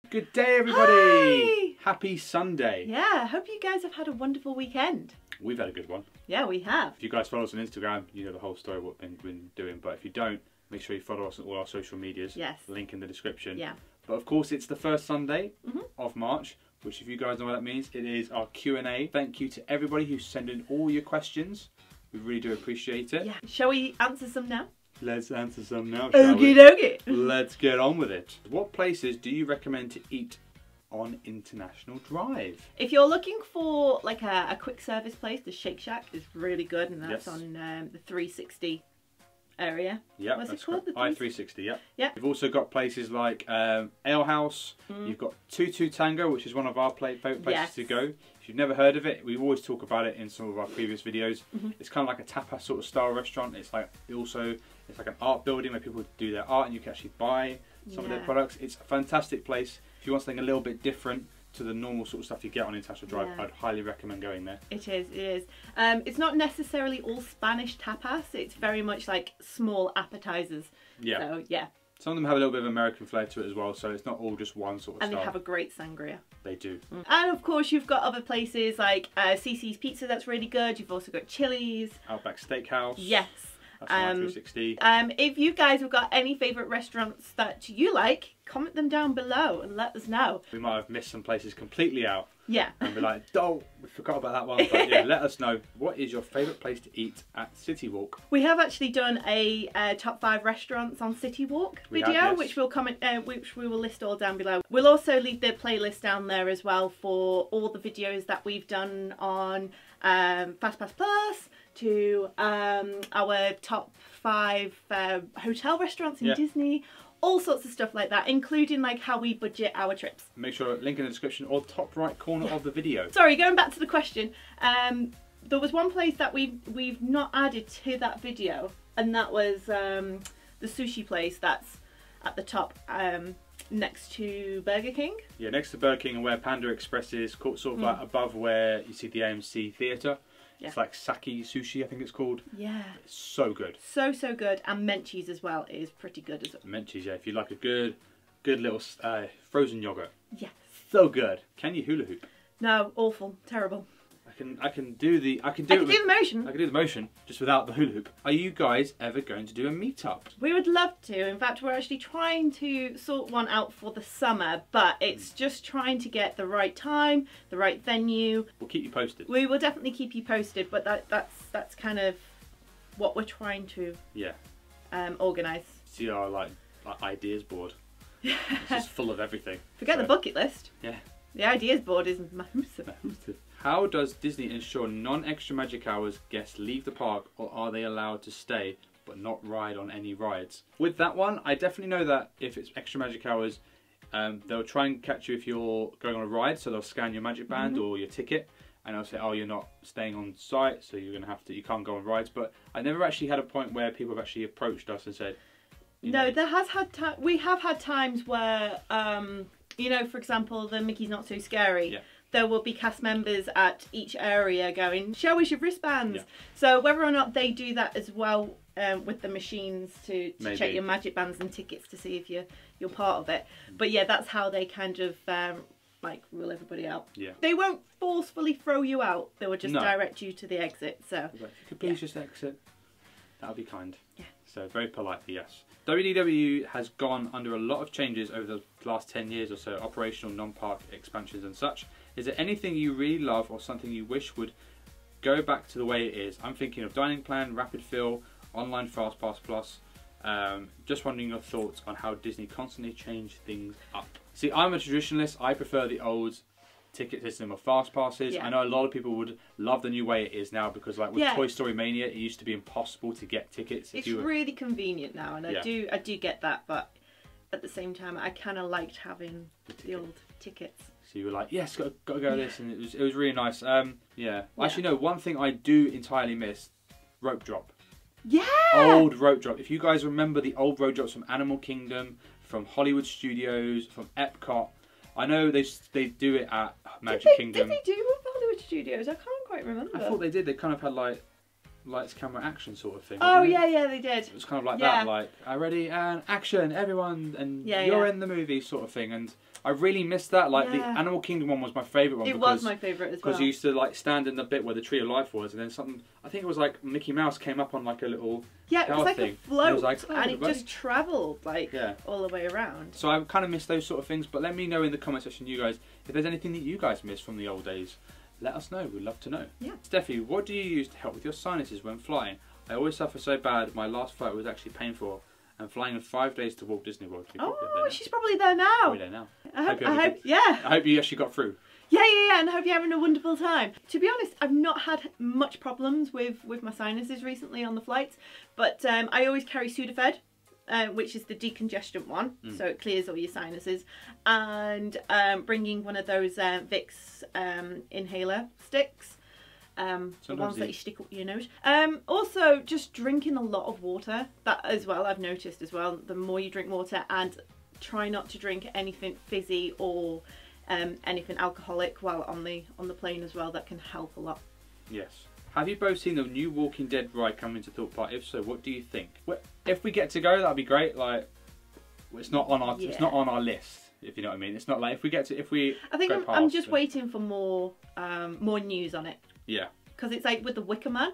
Good day, everybody. Hi. Happy Sunday. Yeah, hope you guys have had a wonderful weekend. We've had a good one. Yeah, we have. If you guys follow us on Instagram, you know the whole story of what we've been doing. But if you don't, make sure you follow us on all our social medias. Yes. Link in the description. Yeah. But of course, it's the first Sunday of March, which if you guys know what that means, it is our Q&A. Thank you to everybody who's sending all your questions. We really do appreciate it. Yeah. Shall we answer some now? Let's answer some now, shall we? Okie dokie. Let's get on with it. What places do you recommend to eat on International Drive? If you're looking for like a quick service place, the Shake Shack is really good, and that's on the 360 area. Yeah, what's it called? The I360. Yeah. Yeah. You've also got places like Ale House. You've got Tutu Tango, which is one of our favourite places to go. If you've never heard of it, we always talk about it in some of our previous videos. It's kind of like a tapas sort of style restaurant. It's like it's like an art building where people do their art and you can actually buy some of their products. It's a fantastic place. If you want something a little bit different to the normal sort of stuff you get on International Drive, I'd highly recommend going there. It is, it is. It's not necessarily all Spanish tapas, it's very much like small appetizers. Yeah. So, yeah. Some of them have a little bit of American flair to it as well, so it's not all just one sort of style. And they have a great sangria. They do. And of course you've got other places like CC's Pizza, that's really good. You've also got Chili's. Outback Steakhouse. Yes. That's on 360. If you guys have got any favourite restaurants that you like, comment them down below and let us know. We might have missed some places completely out. Yeah. And be like, oh, we forgot about that one. But yeah, let us know. What is your favourite place to eat at City Wok? We have actually done a top 5 restaurants on City Wok video, which we'll which we will list all down below. We'll also leave the playlist down there as well for all the videos that we've done on FastPass Plus, to our top 5 hotel restaurants in Disney, all sorts of stuff like that, including like how we budget our trips. Make sure link in the description or top right corner of the video. Sorry, going back to the question, there was one place that we've not added to that video, and that was the sushi place that's at the top next to Burger King. Yeah, next to Burger King, and where Panda Express is, sort of like above where you see the AMC Theatre. Yeah. It's like sake sushi, I think it's called. Yeah. It's so good. So good. And mint cheese as well is pretty good as well. Mint cheese, yeah. If you like a good little frozen yogurt. Yes. So good. Can you hula hoop? No, awful. Terrible. I can do the motion. I can do the motion just without the hula hoop. Are you guys ever going to do a meetup? We would love to. In fact, we're actually trying to sort one out for the summer, but it's just trying to get the right time, the right venue. We'll keep you posted. We will definitely keep you posted, but that's kind of what we're trying to organise. See our like ideas board. It's just full of everything. Forget the bucket list. Yeah. The ideas board is massive. How does Disney ensure non-extra magic hours guests leave the park, or are they allowed to stay but not ride on any rides? With that one, I definitely know that if it's extra magic hours, they'll try and catch you if you're going on a ride, so they'll scan your magic band or your ticket, and they'll say, oh, you're not staying on site, so you can't go on rides. But I never actually had a point where people have actually approached us and said, no, we have had times where, you know, for example, the Mickey's Not So Scary. Yeah. There will be cast members at each area going, show us your wristbands. Yeah. So whether or not they do that as well with the machines to check your magic bands and tickets to see if you're part of it. But yeah, that's how they kind of like rule everybody out. Yeah. They won't forcefully throw you out. They will just direct you to the exit. So if you could please just exit, that would be kind. Yeah. So very politely, yes. WDW has gone under a lot of changes over the last 10 years or so, operational, non-park expansions and such. Is there anything you really love or something you wish would go back to the way it is? I'm thinking of dining plan, rapid fill, online FastPass Plus. Just wondering your thoughts on how Disney constantly change things up. See, I'm a traditionalist. I prefer the old ticket system of fast passes. I know a lot of people would love the new way it is now, because like with Toy Story Mania, it used to be impossible to get tickets. It's really convenient now, and I do get that, but at the same time, I kind of liked having the old tickets. So you were like, yes, got to go this, and it was really nice. Actually, no, one thing I do entirely miss: rope drop. Yeah. Old rope drop. If you guys remember the old rope drops from Animal Kingdom, from Hollywood Studios, from Epcot. I know they do it at Magic Kingdom. Did they do with Hollywood Studios? I can't quite remember. I thought they did. They kind of had like lights, camera, action sort of thing. Oh yeah, yeah, they did. It was kind of like that, like, ready and action, everyone, and you're in the movie sort of thing. And I really missed that. Like the Animal Kingdom one was my favourite one. It was my favourite as well. Because you used to like stand in the bit where the Tree of Life was, and then something. I think it was like Mickey Mouse came up on like a little it was like thing. a float, and it, was like, and it just travelled like all the way around. So I kind of miss those sort of things. But let me know in the comment section, you guys, if there's anything that you guys miss from the old days. Let us know. We'd love to know. Yeah. Steffi, what do you use to help with your sinuses when flying? I always suffer so bad. My last flight was actually painful. I'm flying in 5 days to Walt Disney World. Oh, she's probably there now. Probably there now. I hope you actually got through. Yeah, and I hope you're having a wonderful time. To be honest, I've not had much problems with my sinuses recently on the flights, but I always carry Sudafed, which is the decongestant one, so it clears all your sinuses, and bringing one of those Vicks inhaler sticks. The ones that you stick up your nose. Also, just drinking a lot of water. That as well, I've noticed as well. The more you drink water, and try not to drink anything fizzy or anything alcoholic while on the plane as well. That can help a lot. Yes. Have you both seen the new Walking Dead ride coming to Thorpe Park? If so, what do you think? Well, if we get to go, that'd be great. Like, it's not on our it's not on our list. If you know what I mean. It's not like I think I'm just waiting for more news on it. Yeah. Because it's like with the Wicker Man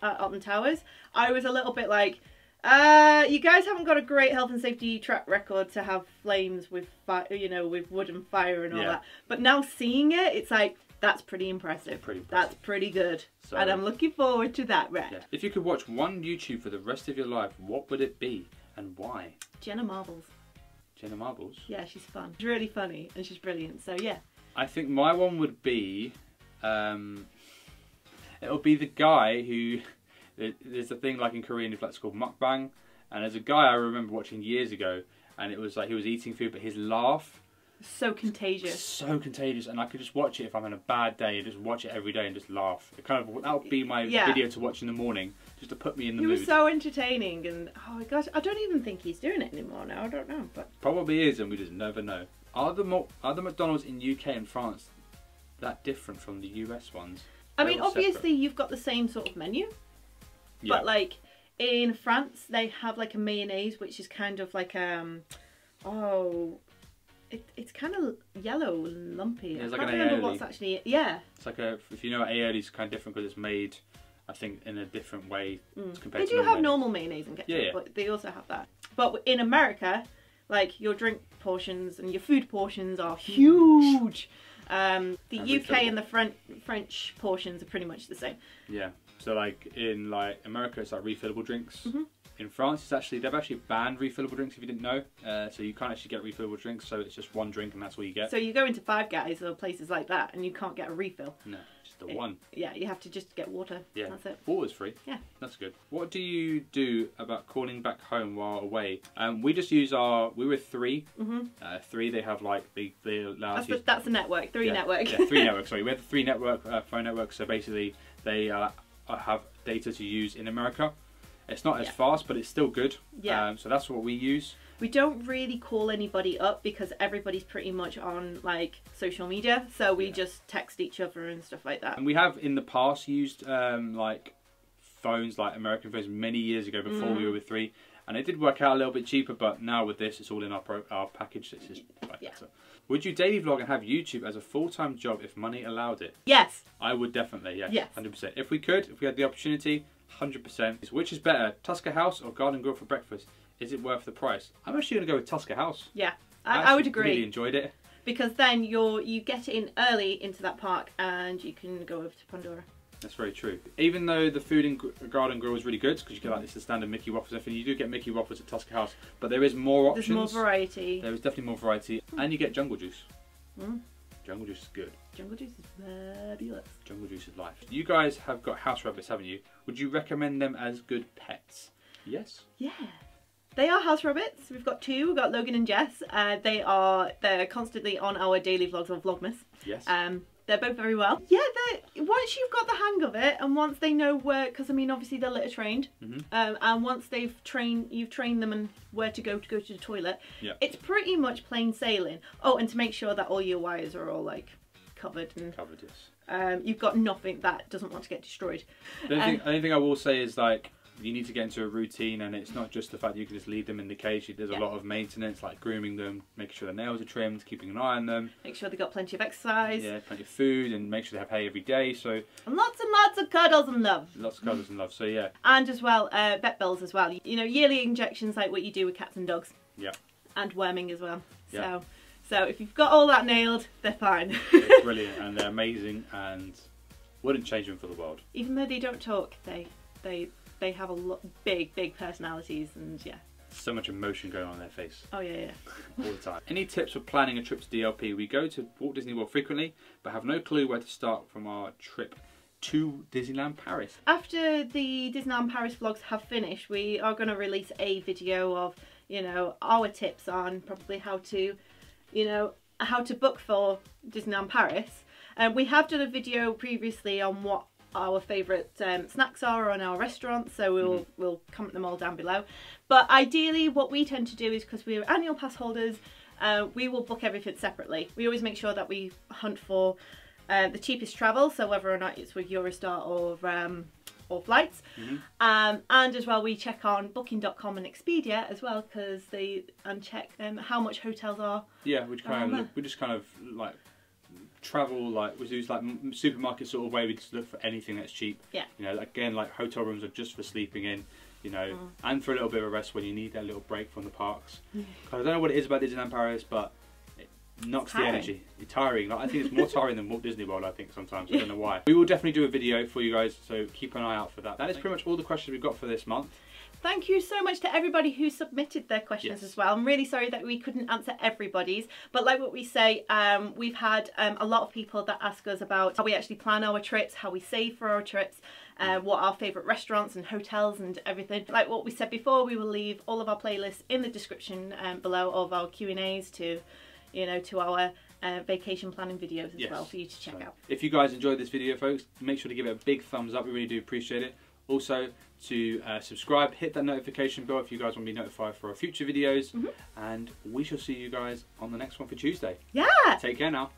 at Alton Towers, I was a little bit like, you guys haven't got a great health and safety track record to have flames with with wood and fire and all that. But now seeing it, it's like, that's pretty impressive. That's pretty good. So, and I'm looking forward to that ride. Yeah. If you could watch one YouTube for the rest of your life, what would it be and why? Jenna Marbles. Jenna Marbles? Yeah, she's fun. She's really funny and she's brilliant, so yeah. I think my one would be, it'll be the guy who, there's a thing like in Korean, it's called mukbang, and there's a guy I remember watching years ago, and it was like he was eating food, but his laugh, so contagious. So contagious, and I could just watch it if I'm in a bad day, just watch it every day and just laugh. It kind of, that would be my video to watch in the morning, just to put me in the mood. He was so entertaining, and oh my gosh, I don't even think he's doing it anymore now, I don't know. But probably is, and we just never know. Are the McDonald's in UK and France that different from the US ones? I mean, obviously you've got the same sort of menu, but like in France they have like a mayonnaise which is kind of like it's kind of yellow and lumpy. Yeah, it's I like can't remember what's actually It's like if you know what aioli is, kind of different because it's made, I think, in a different way compared to They do have normal mayonnaise and ketchup, but they also have that. But in America, like your drink portions and your food portions are huge. The UK and the French portions are pretty much the same. Yeah. So like in like America, it's like refillable drinks. In France, they've actually banned refillable drinks if you didn't know. So you can't actually get refillable drinks. So it's just one drink and that's all you get. So you go into Five Guys or places like that and you can't get a refill. No, just the one. Yeah, you have to just get water. Yeah, that's it. Water's free. Yeah, that's good. What do you do about calling back home while away? We just use we were 3. 3. They have like they allow us. That's the network. 3 network. Yeah, 3 network. Sorry, we have the 3 network phone network. So basically, they have data to use in America. It's not as fast, but it's still good. Yeah. So that's what we use. We don't really call anybody up because everybody's pretty much on like social media. So we just text each other and stuff like that. And we have in the past used like phones, like American phones, many years ago before we were with 3. And it did work out a little bit cheaper, but now with this, it's all in our package. It's just better. Would you daily vlog and have YouTube as a full-time job if money allowed it? Yes. I would definitely, yes. 100%. If we had the opportunity, 100%. Which is better, Tosca House or Garden Grill for breakfast? Is it worth the price? I'm actually going to go with Tosca House. Yeah, I would agree. I really enjoyed it. Because then you get in early into that park and you can go over to Pandora. That's very true. Even though the food in Garden Grill is really good, because you get like this the standard Mickey waffles, I think you do get Mickey waffles at Tosca House, but there is more options. There's more variety. There is definitely more variety, and you get Jungle Juice. Jungle Juice is good. Jungle Juice is fabulous. Jungle Juice is life. You guys have got house rabbits, haven't you? Would you recommend them as good pets? Yes. Yeah. They are house rabbits. We've got 2. We've got Logan and Jess. They're constantly on our daily vlogs on Vlogmas. Yes. They're both very well. Yeah, once you've got the hang of it, and once they know where, because I mean obviously they're litter trained, and once you've trained them and where to go to the toilet, it's pretty much plain sailing. Oh, and to make sure that all your wires are all like covered. And, covered, yes. You've got nothing that doesn't want to get destroyed. The only thing I will say is, like, you need to get into a routine, and it's not just the fact that you can just leave them in the cage. There's a lot of maintenance, like grooming them, making sure their nails are trimmed, keeping an eye on them. Make sure they've got plenty of exercise. Yeah, plenty of food, and make sure they have hay every day. So and lots of cuddles and love. Lots of cuddles and love, so yeah. And as well, vet bills as well. You know, yearly injections like what you do with cats and dogs. Yeah. And worming as well. Yeah. So if you've got all that nailed, they're fine. They're brilliant, and they're amazing, and wouldn't change them for the world. Even though they don't talk, they have a lot big personalities, and yeah. So much emotion going on in their face. Oh yeah. All the time. Any tips for planning a trip to DLP? We go to Walt Disney World frequently, but have no clue where to start from our trip to Disneyland Paris. After the Disneyland Paris vlogs have finished, we are going to release a video of, you know, our tips on probably how to, you know, how to book for Disneyland Paris. We have done a video previously on what our favourite snacks are on our restaurants, so we'll comment them all down below. But ideally what we tend to do is, because we're annual pass holders, we will book everything separately. We always make sure that we hunt for the cheapest travel, so whether or not it's with Eurostar or flights. And as well we check on booking.com and Expedia as well, because check how much hotels are. Yeah, we just kind of like travel, like we do like supermarket sort of way. We just look for anything that's cheap. Yeah. You know, again, like hotel rooms are just for sleeping in, you know, and for a little bit of a rest when you need that little break from the parks. I don't know what it is about Disneyland Paris, but it knocks the energy. It's tiring. Like, I think it's more tiring than Walt Disney World, I think, sometimes. I don't know why. We will definitely do a video for you guys, so keep an eye out for that. That is pretty much all the questions we've got for this month. Thank you so much to everybody who submitted their questions as well. I'm really sorry that we couldn't answer everybody's, but like what we say, we've had a lot of people that ask us about how we actually plan our trips, how we save for our trips, what our favourite restaurants and hotels and everything. Like what we said before, we will leave all of our playlists in the description below of our Q&As to, you know, to our vacation planning videos as well for you to check out. If you guys enjoyed this video, folks, make sure to give it a big thumbs up. We really do appreciate it. Also, to subscribe, hit that notification bell if you guys want to be notified for our future videos, and we shall see you guys on the next one for Tuesday. Yeah. Take care now.